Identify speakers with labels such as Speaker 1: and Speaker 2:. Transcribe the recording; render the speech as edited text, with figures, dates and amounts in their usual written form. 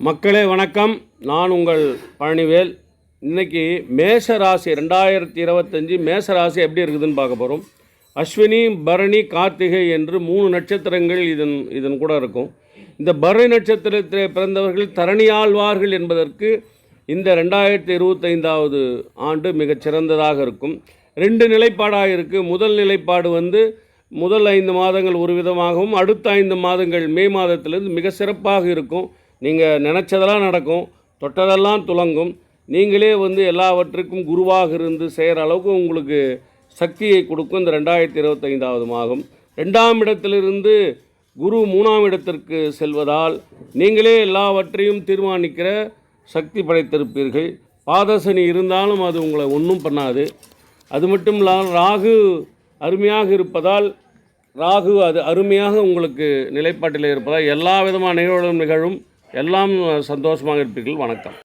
Speaker 1: மக்களே வணக்கம். நான் உங்கள் பழனிவேல். இன்றைக்கி மேஷ ராசி 2025 மேஷ ராசி எப்படி இருக்குதுன்னு பார்க்க போகிறோம். அஸ்வினி, பரணி, கார்த்திகை என்று 3 நட்சத்திரங்கள் இதன் கூட இருக்கும். இந்த பரணி நட்சத்திரத்தில் பிறந்தவர்கள் தரணியாழ்வார்கள் என்பதற்கு இந்த 2025வது ஆண்டு மிகச்சிறந்ததாக இருக்கும். 2 நிலைப்பாடாக இருக்குது. முதல் நிலைப்பாடு முதல் 5 மாதங்கள் ஒரு விதமாகவும், அடுத்த 5 மாதங்கள் மே மாதத்திலிருந்து மிக சிறப்பாக இருக்கும். நீங்கள் நினச்சதெல்லாம் நடக்கும், தொட்டதெல்லாம் துலங்கும். நீங்களே எல்லாவற்றுக்கும் குருவாக இருந்து செய்கிற அளவுக்கு உங்களுக்கு சக்தியை கொடுக்கும் இந்த 2025வது மாதம். 2ஆம் இடத்திலிருந்து குரு 3ஆம் இடத்திற்கு செல்வதால் நீங்களே எல்லாவற்றையும் தீர்மானிக்கிற சக்தி படைத்திருப்பீர்கள். பாதசனி இருந்தாலும் அது உங்களை ஒன்றும் பண்ணாது. அது மட்டும் இல்லாமல் ராகு அருமையாக இருப்பதால் அது அருமையாக உங்களுக்கு நிலைப்பாட்டில் இருப்பதால் எல்லா விதமான நிகழ்வுகளும் நிகழும். எல்லாம் சந்தோஷமாக இருப்பீர்கள். வணக்கம்.